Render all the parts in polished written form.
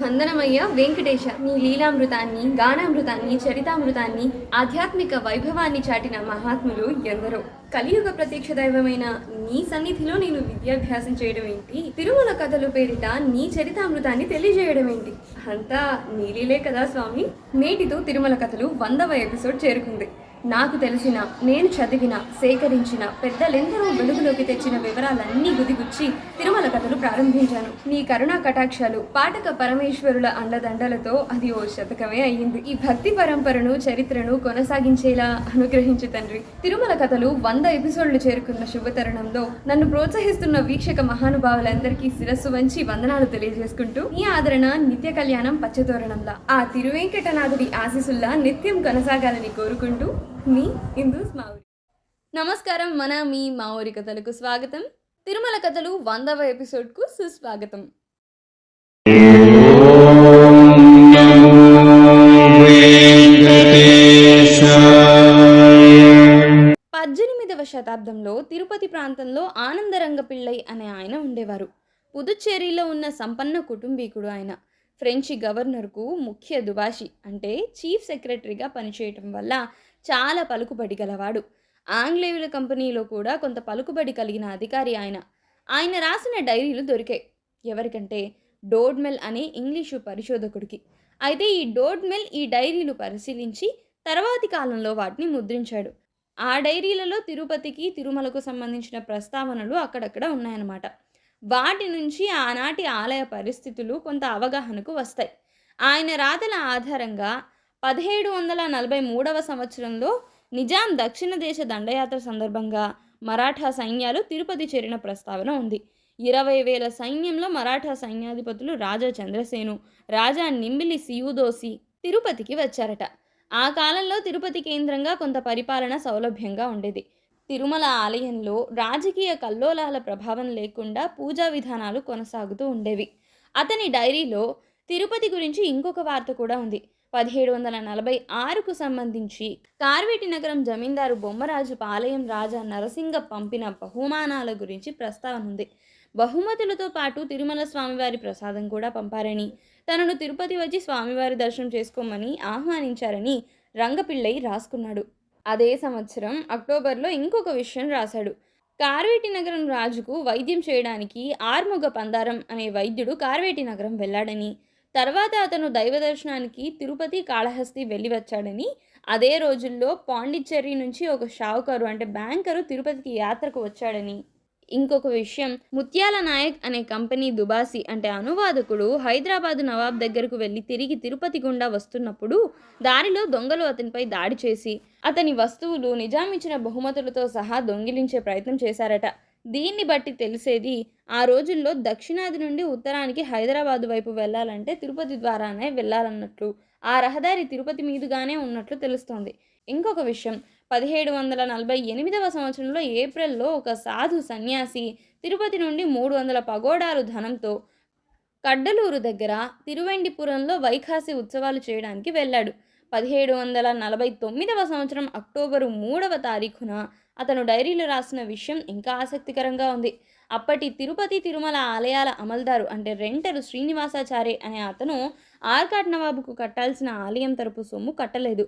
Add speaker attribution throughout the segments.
Speaker 1: వందనమయ్య వెంకటేశ. నీ లీలామృతాన్ని, గానామృతాన్ని, చరితామృతాన్ని, ఆధ్యాత్మిక వైభవాన్ని చాటిన మహాత్ములు ఎందరో. కలియుగ ప్రత్యక్ష దైవమైన నీ సన్నిధిలో నేను విద్యాభ్యాసం చేయడం ఏంటి, తిరుమల కథలు పేరిట నీ చరితామృతాన్ని తెలియజేయడం ఏంటి, అంతా నీలీలే కదా స్వామి. నేటితో తిరుమల కథలు 100వ ఎపిసోడ్ చేరుకుంది. నాకు తెలిసిన, నేను చదివిన, సేకరించిన, పెద్దలెందరో వెలుగులోకి తెచ్చిన వివరాలన్నీ గుదిగుచ్చి తిరుమల కథలు ప్రారంభించాను. నీ కరుణా కటాక్షాలు, పాఠక పరమేశ్వరుల అండదండలతో అది ఓ శతకమే అయ్యింది. ఈ భక్తి పరంపరను, చరిత్రను కొనసాగించేలా అనుగ్రహించు తండ్రి. తిరుమల కథలు 100 ఎపిసోడ్లు చేరుకున్న శుభతరుణంలో నన్ను ప్రోత్సహిస్తున్న వీక్షక మహానుభావులందరికీ శిరస్సు వంచి వందనాలు తెలియజేసుకుంటూ, ఈ ఆదరణ నిత్య కళ్యాణం పచ్చతోరణంలా, ఆ తిరువేంకటనాథుడి ఆశీస్సుల్లా నిత్యం కొనసాగాలని కోరుకుంటూ మీ హిందూస్ మావురి. నమస్కారం. మీ మావురి కథలకు స్వాగతం. తిరుమల కథలు 100వ ఎపిసోడ్కు సుస్వాగతం. 18వ శతాబ్దంలో తిరుపతి ప్రాంతంలో ఆనందరంగ పిళ్ళై అనే ఆయన ఉండేవారు. పుదుచ్చేరిలో ఉన్న సంపన్న కుటుంబీకుడు ఆయన. ఫ్రెంచి గవర్నర్కు ముఖ్య దుబాషి అంటే చీఫ్ సెక్రటరీగా పనిచేయటం వల్ల చాలా పలుకుబడి గలవాడు. ఆంగ్లేయుల కంపెనీలో కూడా కొంత పలుకుబడి కలిగిన అధికారి ఆయన. ఆయన రాసిన డైరీలు దొరికాయి. ఎవరికంటే డోడ్మెల్ అనే ఇంగ్లీషు పరిశోధకుడికి. అయితే ఈ డోడ్మెల్ ఈ డైరీలు పరిశీలించి తర్వాతి కాలంలో వాటిని ముద్రించాడు. ఆ డైరీలలో తిరుపతికి, తిరుమలకు సంబంధించిన ప్రస్తావనలు అక్కడక్కడ ఉన్నాయన్నమాట. వాటి నుంచి ఆనాటి ఆలయ పరిస్థితులు కొంత అవగాహనకు వస్తాయి. ఆయన రాతల ఆధారంగా 1743వ సంవత్సరంలో నిజాం దక్షిణ దేశ దండయాత్ర సందర్భంగా మరాఠా సైన్యాలు తిరుపతి చేరిన ప్రస్తావన ఉంది. 20,000 సైన్యంలో మరాఠా సైన్యాధిపతులు రాజా చంద్రసేను, రాజా నింబిలి సియుదోసి తిరుపతికి వచ్చారట. ఆ కాలంలో తిరుపతి కేంద్రంగా కొంత పరిపాలన సౌలభ్యంగా ఉండేది. తిరుమల ఆలయంలో రాజకీయ కల్లోలాల ప్రభావం లేకుండా పూజా విధానాలు కొనసాగుతూ ఉండేవి. అతని డైరీలో తిరుపతి గురించి ఇంకొక వార్త కూడా ఉంది. 1746కు సంబంధించి కార్వేటి నగరం జమీందారు బొమ్మరాజు పాలెం రాజా నరసింగ పంపిన బహుమానాల గురించి ప్రస్తావన ఉంది. బహుమతులతో పాటు తిరుమల స్వామివారి ప్రసాదం కూడా పంపారని, తనను తిరుపతి వచ్చి స్వామివారి దర్శనం చేసుకోమని ఆహ్వానించారని రంగపిళ్ళై రాసుకున్నాడు. అదే సంవత్సరం అక్టోబర్లో ఇంకొక విషయం రాశాడు. కార్వేటి నగరం రాజుకు వైద్యం చేయడానికి ఆర్ముగ పందారం అనే వైద్యుడు కార్వేటి నగరం వెళ్ళాడని, తర్వాత అతను దైవ దర్శనానికి తిరుపతి, కాళహస్తి వెళ్ళి వచ్చాడని, అదే రోజుల్లో పాండిచ్చేరి నుంచి ఒక షావుకారు అంటే బ్యాంకరు తిరుపతికి యాత్రకు వచ్చాడని, ఇంకొక విషయం ముత్యాల నాయక్ అనే కంపెనీ దుబాసి అంటే అనువాదకుడు హైదరాబాదు నవాబ్ దగ్గరకు వెళ్ళి తిరిగి తిరుపతి గుండా వస్తున్నప్పుడు దారిలో దొంగలు అతనిపై దాడి చేసి అతని వస్తువులు నిజామిచ్చిన బహుమతులతో సహా దొంగిలించే ప్రయత్నం చేశారట. దీన్ని బట్టి తెలిసేది ఆ రోజుల్లో దక్షిణాది నుండి ఉత్తరానికి హైదరాబాదు వైపు వెళ్ళాలంటే తిరుపతి ద్వారానే వెళ్ళాలన్నట్లు, ఆ రహదారి తిరుపతి మీదుగానే ఉన్నట్లు తెలుస్తోంది. ఇంకొక విషయం, 1748వ సంవత్సరంలో ఏప్రిల్లో ఒక సాధు సన్యాసి తిరుపతి నుండి 300 పగోడాలు ధనంతో కడ్డలూరు దగ్గర తిరువెండిపురంలో వైఖాసి ఉత్సవాలు చేయడానికి వెళ్ళాడు. 1749వ సంవత్సరం అక్టోబరు 3వ తారీఖున అతను డైరీలో రాసిన విషయం ఇంకా ఆసక్తికరంగా ఉంది. అప్పటి తిరుపతి, తిరుమల ఆలయాల అమల్దారు అంటే రెంటరు శ్రీనివాసాచారి అనే అతను ఆర్కాట్ నవాబుకు కట్టాల్సిన ఆలయం తరపు సొమ్ము కట్టలేదు.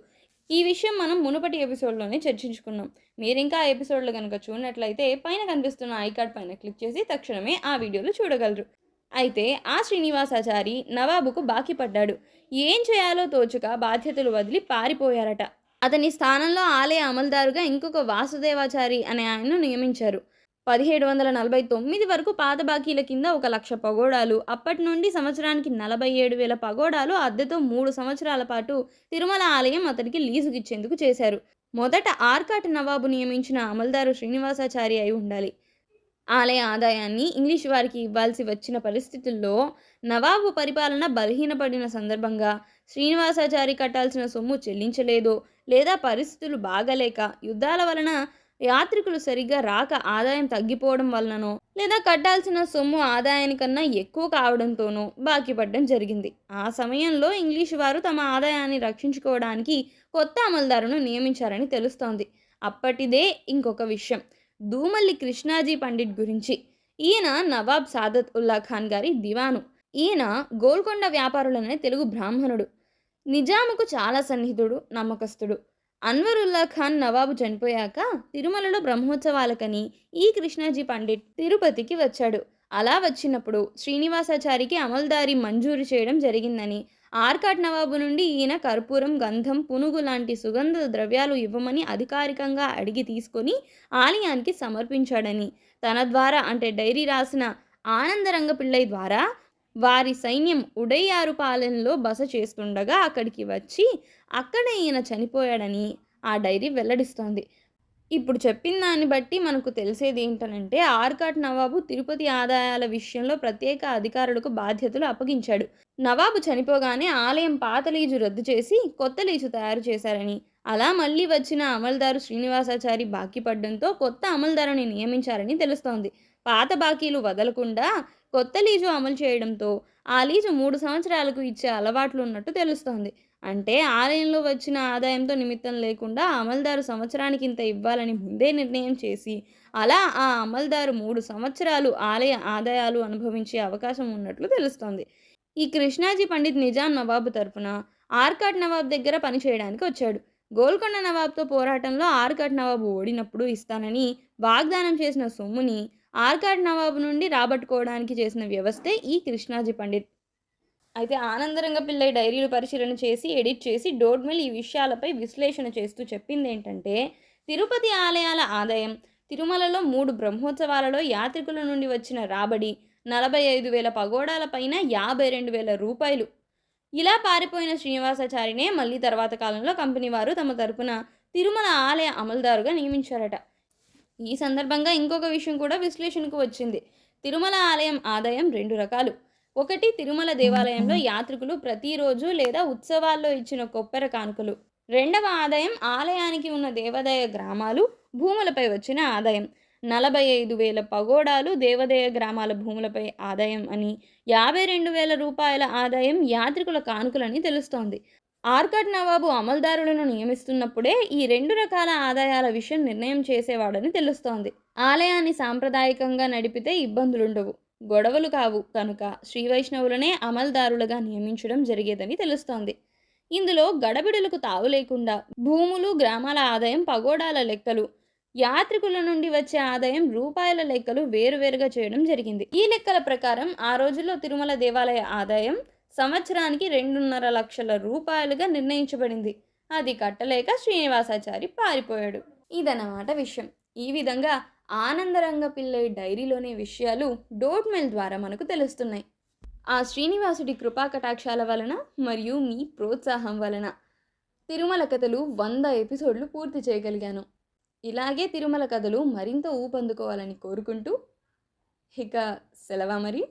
Speaker 1: ఈ విషయం మనం మునుపటి ఎపిసోడ్లోనే చర్చించుకున్నాం. మీరు ఇంకా ఆ ఎపిసోడ్లో కనుక చూడనట్లయితే పైన కనిపిస్తున్న ఐకార్డ్ పైన క్లిక్ చేసి తక్షణమే ఆ వీడియోలు చూడగలరు. అయితే ఆ శ్రీనివాసాచారి నవాబుకు బాకీ పడ్డాడు. ఏం చేయాలో తోచుక బాధ్యతలు వదిలి పారిపోయారట. అతని స్థానంలో ఆలయ అమల్దారుగా ఇంకొక వాసుదేవాచారి అనే ఆయన్ను నియమించారు. 1749 వరకు పాత బాకీల కింద 1,00,000 పగోడాలు, అప్పటి నుండి సంవత్సరానికి 47,000 పగోడాలు అద్దెతో 3 సంవత్సరాల పాటు తిరుమల ఆలయం అతనికి లీజుకిచ్చేందుకు చేశారు. మొదట ఆర్కాట్ నవాబు నియమించిన అమల్దారు శ్రీనివాసాచారి అయి ఉండాలి. ఆలయ ఆదాయాన్ని ఇంగ్లీషు వారికి ఇవ్వాల్సి వచ్చిన పరిస్థితుల్లో నవాబు పరిపాలన బలహీనపడిన సందర్భంగా శ్రీనివాసాచారి కట్టాల్సిన సొమ్ము చెల్లించలేదో, లేదా పరిస్థితులు బాగలేక యుద్ధాల వలన యాత్రికులు సరిగ్గా రాక ఆదాయం తగ్గిపోవడం వలననో, లేదా కట్టాల్సిన సొమ్ము ఆదాయానికన్నా ఎక్కువ కావడంతోనో బాకీ పడడం జరిగింది. ఆ సమయంలో ఇంగ్లీషు వారు తమ ఆదాయాన్ని రక్షించుకోవడానికి కొత్త అమల్దారును నియమించారని తెలుస్తోంది. అప్పటిదే ఇంకొక విషయం, దూమల్లి కృష్ణాజీ పండిట్ గురించి. ఈయన నవాబ్ సాదత్ ఉల్లా ఖాన్ గారి దివాను. ఈయన గోల్కొండ వ్యాపారులనే తెలుగు బ్రాహ్మణుడు. నిజాముకు చాలా సన్నిహితుడు, నమ్మకస్తుడు. అన్వరుల్లా ఖాన్ నవాబు చనిపోయాక తిరుమలలో బ్రహ్మోత్సవాలకని ఈ కృష్ణాజీ పండిట్ తిరుపతికి వచ్చాడు. అలా వచ్చినప్పుడు శ్రీనివాసాచారికి అమల్దారి మంజూరు చేయడం జరిగిందని, ఆర్కాట్ నవాబు నుండి ఈయన కర్పూరం, గంధం, పునుగు లాంటి సుగంధ ద్రవ్యాలు ఇవ్వమని అధికారికంగా అడిగి తీసుకొని ఆలయానికి సమర్పించాడని, తన ద్వారా అంటే డైరీ రాసిన ఆనందరంగ పిళ్ళై ద్వారా వారి సైన్యం ఉడయ్యారు పాలెంలో బస చేస్తుండగా అక్కడికి వచ్చి అక్కడే ఈయన చనిపోయాడని ఆ డైరీ వెల్లడిస్తోంది. ఇప్పుడు చెప్పిన దాన్ని బట్టి మనకు తెలిసేది ఏంటనంటే, ఆర్కాట్ నవాబు తిరుపతి ఆదాయాల విషయంలో ప్రత్యేక అధికారులకు బాధ్యతలు అప్పగించాడు. నవాబు చనిపోగానే ఆలయం పాత లీజు రద్దు చేసి కొత్త లీజు తయారు చేశారని, అలా మళ్ళీ వచ్చిన అమల్దారు శ్రీనివాసాచారి బాకీ పడ్డంతో కొత్త అమల్దారుని నియమించారని తెలుస్తోంది. పాత బాకీలు వదలకుండా కొత్త లీజు అమలు చేయడంతో ఆ లీజు 3 సంవత్సరాలకు ఇచ్చే అలవాట్లు ఉన్నట్టు తెలుస్తోంది. అంటే ఆలయంలో వచ్చిన ఆదాయంతో నిమిత్తం లేకుండా అమల్దారు సంవత్సరానికి ఇంత ఇవ్వాలని ముందే నిర్ణయం చేసి, అలా ఆ అమల్దారు 3 సంవత్సరాలు ఆలయ ఆదాయాలు అనుభవించే అవకాశం ఉన్నట్లు తెలుస్తోంది. ఈ కృష్ణాజీ పండిత్ నిజాం నవాబు తరపున ఆర్కాట్ నవాబ్ దగ్గర పనిచేయడానికి వచ్చాడు. గోల్కొండ నవాబ్తో పోరాటంలో ఆర్కాట్ నవాబు ఓడినప్పుడు ఇస్తానని వాగ్దానం చేసిన సొమ్ముని ఆర్కాట్ నవాబు నుండి రాబట్టుకోవడానికి చేసిన వ్యవస్థే ఈ కృష్ణాజీ పండిత్. అయితే ఆనందరంగ పిళ్ళై డైరీలు పరిశీలన చేసి, ఎడిట్ చేసి డోడ్మెల్ ఈ విషయాలపై విశ్లేషణ చేస్తూ చెప్పిందేంటంటే, తిరుపతి ఆలయాల ఆదాయం, తిరుమలలో 3 బ్రహ్మోత్సవాలలో యాత్రికుల నుండి వచ్చిన రాబడి, 45,000 పగోడాల పైన 52,000 రూపాయలు. ఇలా పారిపోయిన శ్రీనివాసాచారినే మళ్ళీ తర్వాత కాలంలో కంపెనీ వారు తమ తరపున తిరుమల ఆలయ అమల్దారుగా నియమించారట. ఈ సందర్భంగా ఇంకొక విషయం కూడా విశ్లేషణకు వచ్చింది. తిరుమల ఆలయం ఆదాయం 2 రకాలు. ఒకటి, తిరుమల దేవాలయంలో యాత్రికులు ప్రతిరోజు లేదా ఉత్సవాల్లో ఇచ్చిన కొప్పెర కానుకలు. రెండవ ఆదాయం ఆలయానికి ఉన్న దేవాదాయ గ్రామాలు, భూములపై వచ్చిన ఆదాయం. 45,000 పగోడాలు దేవాదాయ గ్రామాల భూములపై ఆదాయం అని, 52,000 రూపాయల ఆదాయం యాత్రికుల కానుకలని తెలుస్తోంది. ఆర్కాట్ నవాబు అమల్దారులను నియమిస్తున్నప్పుడే ఈ 2 రకాల ఆదాయాల విషయం నిర్ణయం చేసేవాడని తెలుస్తోంది. ఆలయాన్ని సాంప్రదాయకంగా నడిపితే ఇబ్బందులుండవు, గొడవలు కావు కనుక శ్రీవైష్ణవులనే అమల్దారులుగా నియమించడం జరిగేదని తెలుస్తోంది. ఇందులో గడబిడలకు తావు లేకుండా భూములు, గ్రామాల ఆదాయం, పగోడాల లెక్కలు, యాత్రికుల నుండి వచ్చే ఆదాయం, రూపాయల లెక్కలు వేరువేరుగా చేయడం జరిగింది. ఈ లెక్కల ప్రకారం ఆ రోజుల్లో తిరుమల దేవాలయ ఆదాయం సంవత్సరానికి 2.5 లక్షల రూపాయలుగా నిర్ణయించబడింది. అది కట్టలేక శ్రీనివాసాచారి పారిపోయాడు. ఇదన్నమాట విషయం. ఈ విధంగా ఆనందరంగ పిళ్ళై డైరీలోని విషయాలు డోట్మెల్ ద్వారా మనకు తెలుస్తున్నాయి. ఆ శ్రీనివాసుడి కృపా కటాక్షాల వలన మరియు మీ ప్రోత్సాహం వలన తిరుమల కథలు 100 ఎపిసోడ్లు పూర్తి చేయగలిగాను. ఇలాగే తిరుమల కథలు మరింత ఊపందుకోవాలని కోరుకుంటూ ఇక సెలవా మరి.